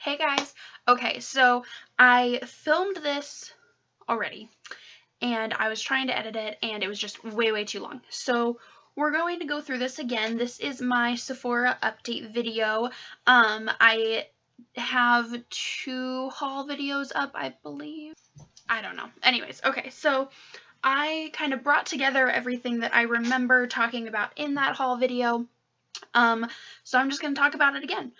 Hey guys. Okay, so I filmed this already and I was trying to edit it and it was just way too long. So we're going to go through this again. This is my Sephora update video. I have 2 haul videos up, I believe. I don't know. Anyways, okay, so I kind of brought together everything that I remember talking about in that haul video. So I'm just going to talk about it again.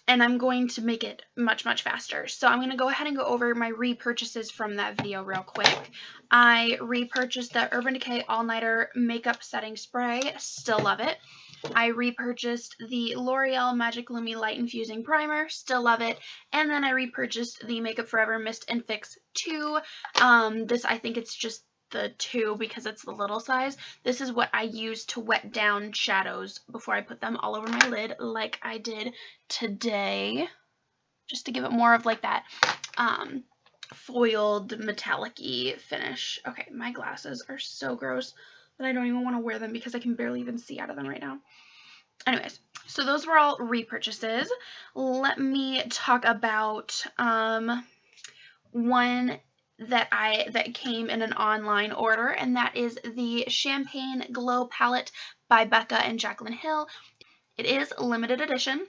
And I'm going to make it much faster. So I'm going to go ahead and go over my repurchases from that video real quick. I repurchased the Urban Decay All Nighter Makeup Setting Spray. Still love it. I repurchased the L'Oreal Magic Lumi Light Infusing Primer. Still love it. And then I repurchased the Makeup Forever Mist and Fix 2. This, I think it's just the 2 because it's the little size. This is what I use to wet down shadows before I put them all over my lid, like I did today, just to give it more of like that foiled metallic-y finish. Okay, my glasses are so gross that I don't even want to wear them because I can barely even see out of them right now. Anyways, so those were all repurchases. Let me talk about one that came in an online order, and that is the Champagne Glow Palette by BECCA and Jaclyn Hill. It is limited edition.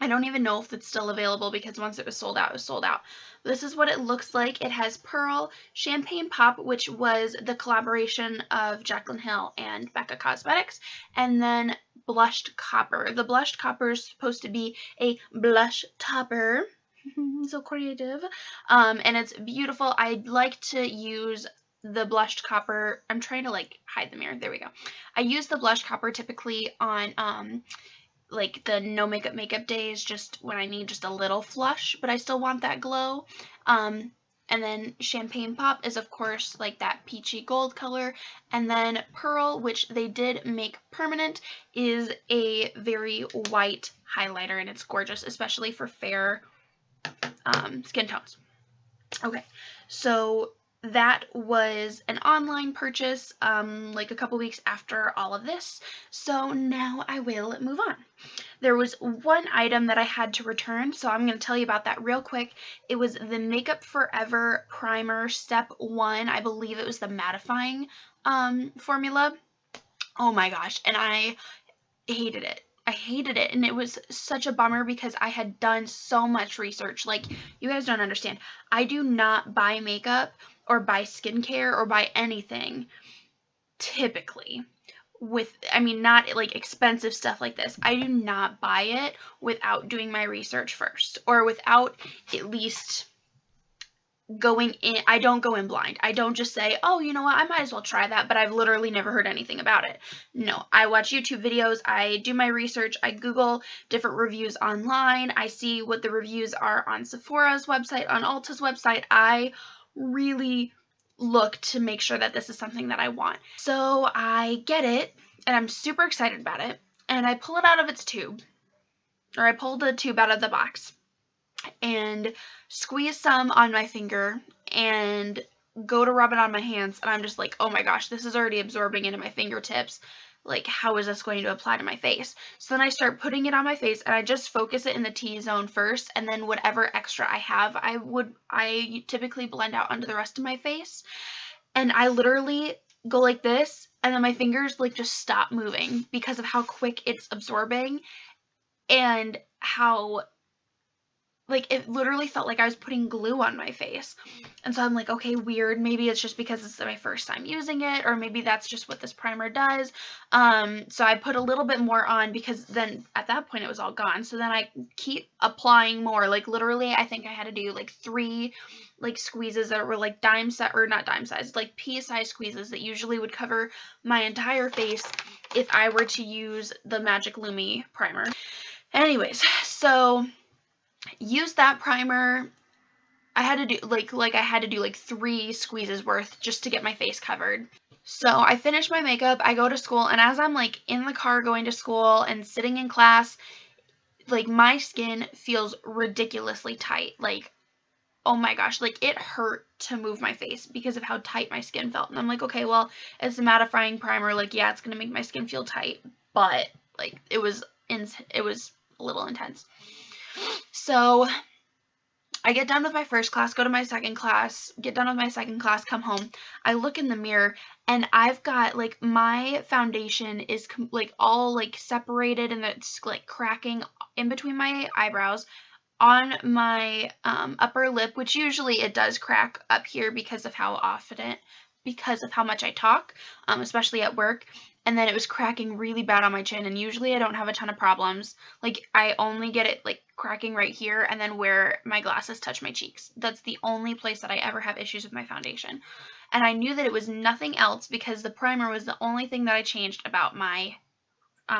I don't even know if it's still available because once it was sold out, it was sold out. This is what it looks like. It has Pearl, Champagne Pop, which was the collaboration of Jaclyn Hill and BECCA Cosmetics, and then Blushed Copper. The Blushed Copper is supposed to be a blush topper. So creative. And it's beautiful. I like to use the blushed copper. I'm trying to like hide the mirror. There we go. I use the blushed copper typically on like the no makeup days, just when I need just a little flush, but I still want that glow. And then Champagne Pop is of course like that peachy gold color, and then Pearl, which they did make permanent, is a very white highlighter, and it's gorgeous, especially for fair skin tones. Okay, so that was an online purchase like a couple weeks after all of this. So now I will move on. There was one item that I had to return, so I'm going to tell you about that real quick. It was the Makeup Forever Primer Step 1. I believe it was the mattifying formula. Oh my gosh, and I hated it. I hated it, and it was such a bummer because I had done so much research. Like, you guys don't understand. I do not buy makeup or buy skincare or buy anything typically not like expensive stuff like this. I do not buy it without doing my research first, or without at least going in. I don't go in blind. I don't just say, oh, you know what, I might as well try that, but I've literally never heard anything about it. No, I watch YouTube videos, I do my research, I Google different reviews online, I see what the reviews are on Sephora's website, on Ulta's website. I really look to make sure that this is something that I want. So I get it, and I'm super excited about it, and I pull it out of its tube, or I pull the tube out of the box, and squeeze some on my finger and go to rub it on my hands, and I'm just like, oh my gosh, this is already absorbing into my fingertips. Like, how is this going to apply to my face? So then I start putting it on my face, and I just focus it in the T-zone first, and then whatever extra I have, I typically blend out onto the rest of my face. And I literally go like this, and then my fingers like just stop moving because of how quick it's absorbing, and how like it literally felt like I was putting glue on my face. And so I'm like, okay, weird. Maybe it's just because it's my first time using it, or maybe that's just what this primer does. So I put a little bit more on because then at that point it was all gone. So then I keep applying more. Like literally, I think I had to do like 3 like squeezes that were like not dime size, like pea-sized squeezes that usually would cover my entire face if I were to use the Magic Lumi primer. Anyways, so use that primer. I had to do like 3 squeezes worth just to get my face covered. So I finish my makeup, I go to school, and as I'm like in the car going to school and sitting in class, like my skin feels ridiculously tight. Like, oh my gosh, like it hurt to move my face because of how tight my skin felt. And I'm like, okay, well, it's a mattifying primer, like yeah, it's gonna make my skin feel tight, but like it was a little intense. So I get done with my first class, go to my second class, get done with my second class, come home. I look in the mirror and I've got like my foundation is like all like separated and it's like cracking in between my eyebrows on my upper lip, which usually it does crack up here because of how much I talk, especially at work. And then it was cracking really bad on my chin, and usually I don't have a ton of problems. Like, I only get it like cracking right here and then where my glasses touch my cheeks. That's the only place that I ever have issues with my foundation. And I knew that it was nothing else because the primer was the only thing that I changed about my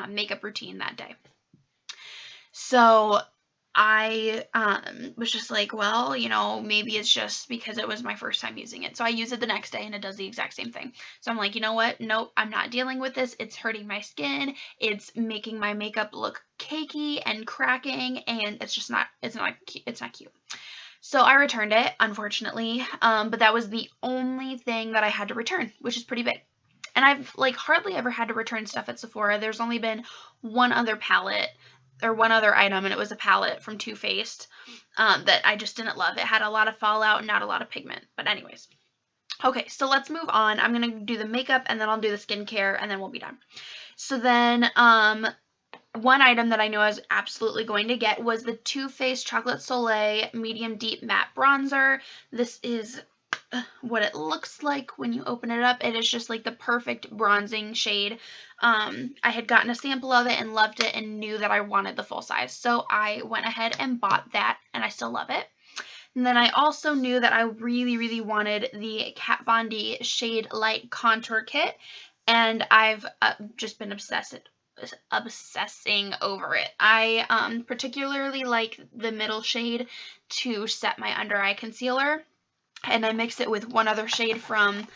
makeup routine that day. So I was just like, well, you know, maybe it's just because it was my first time using it. So I use it the next day and it does the exact same thing. So I'm like, you know what? Nope, I'm not dealing with this. It's hurting my skin. It's making my makeup look cakey and cracking, and it's not cute. So I returned it, unfortunately. But that was the only thing that I had to return, which is pretty big. And I've like hardly ever had to return stuff at Sephora. There's only been one other item, and it was a palette from Too Faced that I just didn't love. It had a lot of fallout and not a lot of pigment. But anyways. Okay, so let's move on. I'm going to do the makeup, and then I'll do the skincare, and then we'll be done. So then one item that I knew I was absolutely going to get was the Too Faced Chocolate Soleil Medium Deep Matte Bronzer. This is what it looks like when you open it up. It is just like the perfect bronzing shade. I had gotten a sample of it and loved it and knew that I wanted the full size. So I went ahead and bought that, and I still love it. And then I also knew that I really, really wanted the Kat Von D Shade Light Contour Kit, and I've just been obsessing over it. I particularly like the middle shade to set my under eye concealer, and I mix it with one other shade from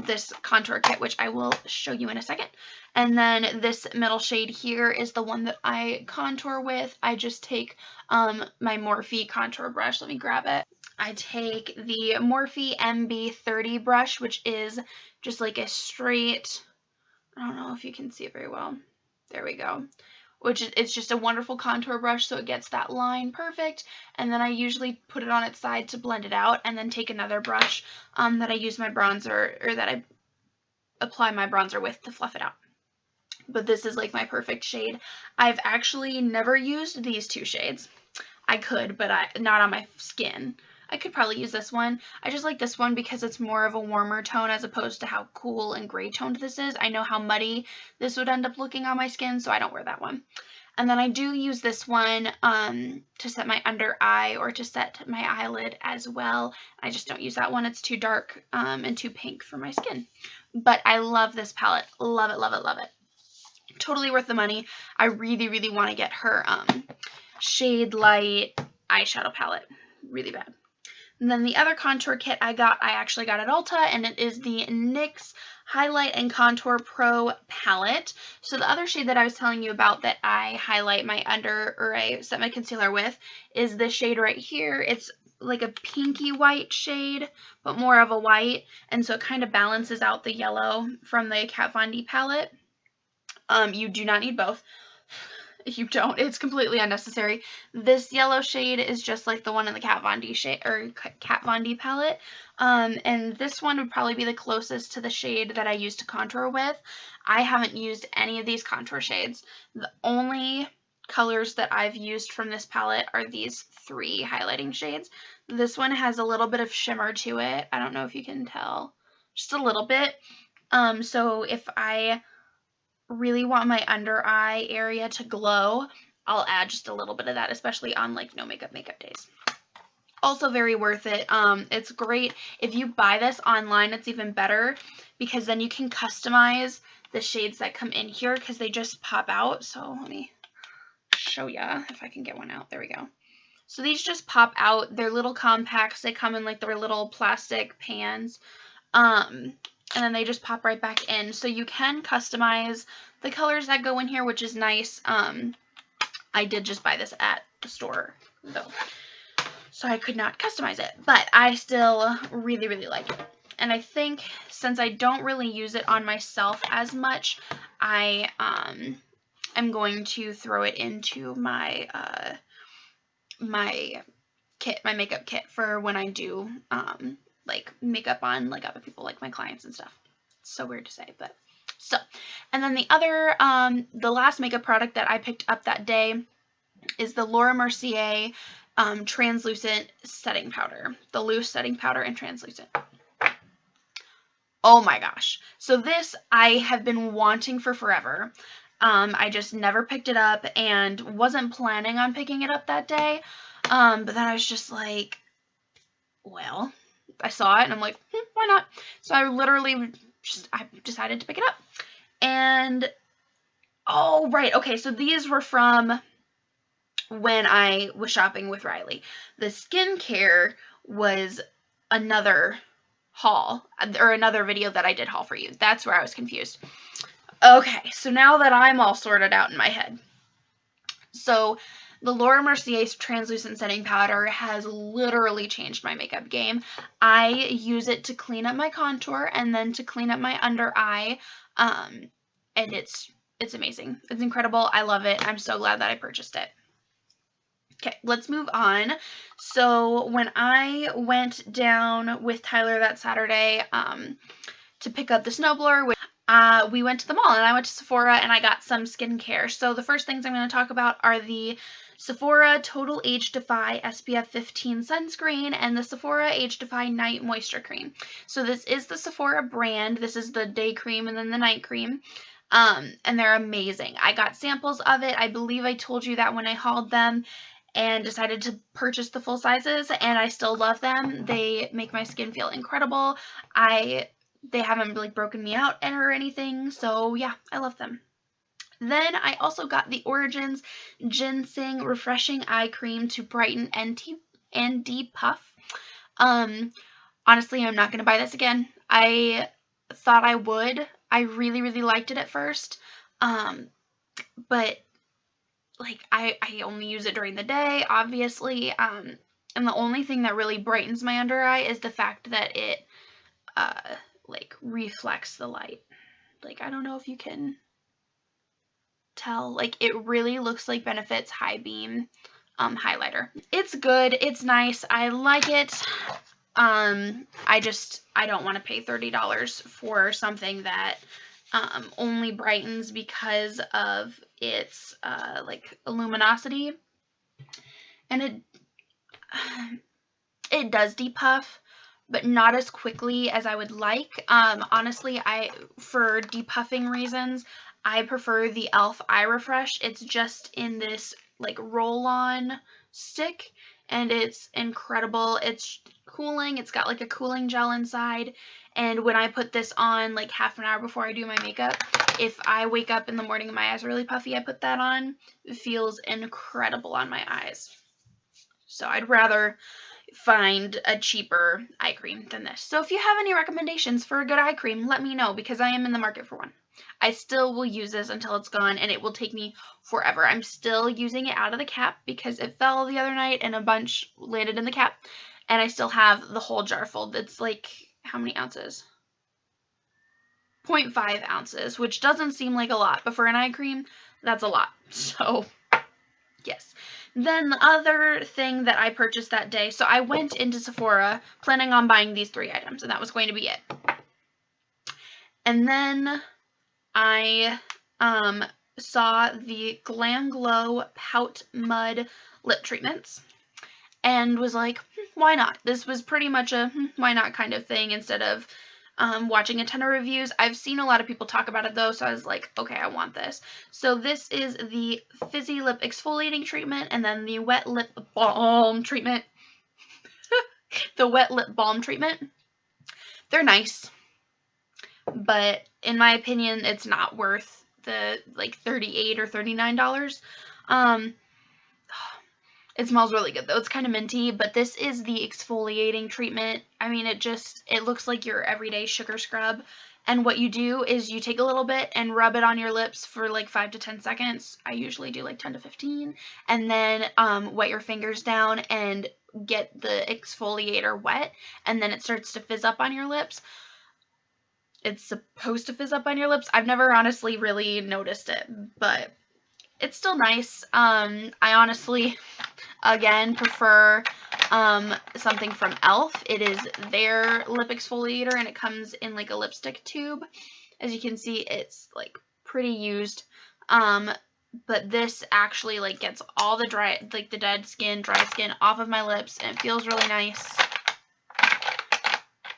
this contour kit, which I will show you in a second. And then this middle shade here is the one that I contour with. I just take my Morphe contour brush. Let me grab it. I take the Morphe MB30 brush, which is just like a straight, I don't know if you can see it very well. There we go. It's just a wonderful contour brush, so it gets that line perfect. And then I usually put it on its side to blend it out, and then take another brush that I use my bronzer, or that I apply my bronzer with to fluff it out. But this is like my perfect shade. I've actually never used these two shades. I could, but not on my skin. I could probably use this one. I just like this one because it's more of a warmer tone as opposed to how cool and gray toned this is. I know how muddy this would end up looking on my skin, so I don't wear that one. And then I do use this one to set my under eye or to set my eyelid as well. I just don't use that one. It's too dark and too pink for my skin. But I love this palette. Love it, love it, love it. Totally worth the money. I really, really want to get her Shade Light eyeshadow palette. Really bad. And then the other contour kit I actually got at Ulta, and it is the NYX Highlight and Contour Pro palette. So the other shade that I was telling you about that I highlight my I set my concealer with is this shade right here. It's like a pinky white shade, but more of a white, and so it kind of balances out the yellow from the Kat Von D palette. You do not need both. You don't. It's completely unnecessary. This yellow shade is just like the one in the Kat Von D shade or Kat Von D palette. And this one would probably be the closest to the shade that I use to contour with. I haven't used any of these contour shades. The only colors that I've used from this palette are these three highlighting shades. This one has a little bit of shimmer to it. I don't know if you can tell. Just a little bit. So if I really want my under eye area to glow, I'll add just a little bit of that, especially on like no makeup days. Also very worth it. It's great. If you buy this online, it's even better because then you can customize the shades that come in here because they just pop out. So let me show ya if I can get one out. There we go. So these just pop out. They're little compacts. They come in like their little plastic pans. And then they just pop right back in. So you can customize the colors that go in here, which is nice. I did just buy this at the store, though, so I could not customize it. But I still really, really like it. And I think since I don't really use it on myself as much, I am going to throw it into my my makeup kit for when I do like makeup on like other people, like my clients and stuff. It's so weird to say, but so. And then the other the last makeup product that I picked up that day is the Laura Mercier translucent setting powder, the loose setting powder and translucent. Oh my gosh. So this I have been wanting for forever. I just never picked it up and wasn't planning on picking it up that day. But then I was just like, well, I saw it and I'm like, why not? So I literally I decided to pick it up. And, oh, right. Okay, so these were from when I was shopping with Riley. The skincare was another haul, or another video that I did haul for you. That's where I was confused. Okay, so now that I'm all sorted out in my head. So the Laura Mercier translucent setting powder has literally changed my makeup game. I use it to clean up my contour and then to clean up my under eye. And it's amazing. It's incredible. I love it. I'm so glad that I purchased it. Okay, let's move on. So when I went down with Tyler that Saturday to pick up the snowblower, we went to the mall and I went to Sephora and I got some skincare. So the first things I'm going to talk about are the Sephora Total Age Defy SPF 15 sunscreen and the Sephora Age Defy Night Moisture Cream. So this is the Sephora brand. This is the day cream and then the night cream. And they're amazing. I got samples of it. I believe I told you that when I hauled them, and decided to purchase the full sizes, and I still love them. They make my skin feel incredible. They haven't like broken me out or anything, so yeah, I love them. Then I also got the Origins Ginseng Refreshing Eye Cream to brighten and depuff. Honestly, I'm not going to buy this again. I thought I would. I really, really liked it at first, but like I only use it during the day, obviously, and the only thing that really brightens my under eye is the fact that it like reflects the light. Like, I don't know if you can tell, like it really looks like Benefit's High Beam highlighter. It's good, it's nice, I like it. I don't want to pay $30 for something that only brightens because of its like luminosity, and it does depuff, but not as quickly as I would like. Honestly, for depuffing reasons, I prefer the e.l.f. Eye Refresh. It's just in this like roll-on stick, and it's incredible. It's cooling. It's got like a cooling gel inside, and when I put this on like half an hour before I do my makeup, if I wake up in the morning and my eyes are really puffy, I put that on. It feels incredible on my eyes. So I'd rather find a cheaper eye cream than this. So if you have any recommendations for a good eye cream, let me know, because I am in the market for one. I still will use this until it's gone, and it will take me forever. I'm still using it out of the cap because it fell the other night and a bunch landed in the cap, and I still have the whole jar full. It's like, how many ounces? 0.5 ounces, which doesn't seem like a lot, but for an eye cream, that's a lot. So, yes. Then the other thing that I purchased that day, so I went into Sephora planning on buying these 3 items, and that was going to be it. And then I saw the GlamGlow PoutMud Lip Treatments and was like, why not? This was pretty much a why not kind of thing instead of watching a ton of reviews. I've seen a lot of people talk about it though, so I was like, okay, I want this. So this is the Fizzy Lip Exfoliating Treatment and then the Wet Lip Balm Treatment. The Wet Lip Balm Treatment. They're nice, but in my opinion, it's not worth the like $38 or $39. It smells really good though. It's kind of minty, but this is the exfoliating treatment. I mean, it looks like your everyday sugar scrub. And what you do is you take a little bit and rub it on your lips for like 5 to 10 seconds. I usually do like 10 to 15. And then wet your fingers down and get the exfoliator wet. And then it starts to fizz up on your lips. It's supposed to fizz up on your lips. I've never honestly really noticed it, but it's still nice. I honestly Again, prefer something from e.l.f. It is their lip exfoliator, and it comes in like a lipstick tube. As you can see, it's like pretty used. But this actually like gets all the the dead skin, dry skin off of my lips, and it feels really nice.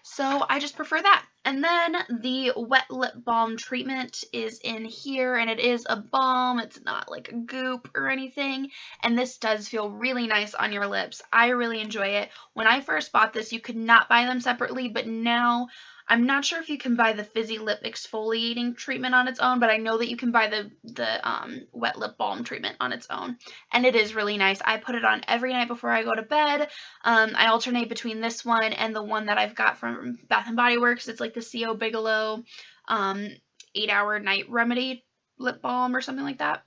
So I just prefer that. And then the wet lip balm treatment is in here, and it is a balm. It's not like a goop or anything. And this does feel really nice on your lips. I really enjoy it. When I first bought this, you could not buy them separately, but now I'm not sure if you can buy the fizzy lip exfoliating treatment on its own, but I know that you can buy the wet lip balm treatment on its own. And it is really nice. I put it on every night before I go to bed. I alternate between this one and the one that I've got from Bath & Body Works. It's like the C.O. Bigelow 8-hour night remedy lip balm or something like that.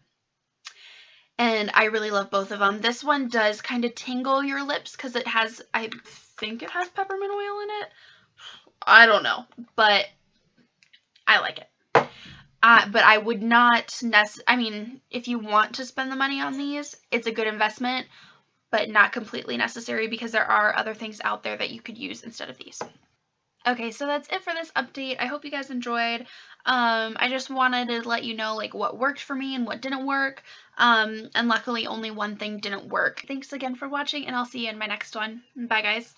And I really love both of them. This one does kind of tingle your lips because it has, I think it has peppermint oil in it. I don't know, but I like it. But I would not I mean, if you want to spend the money on these, it's a good investment, but not completely necessary because there are other things out there that you could use instead of these. Okay, so that's it for this update. I hope you guys enjoyed. I just wanted to let you know like what worked for me and what didn't work. And luckily only one thing didn't work. Thanks again for watching, and I'll see you in my next one. Bye, guys.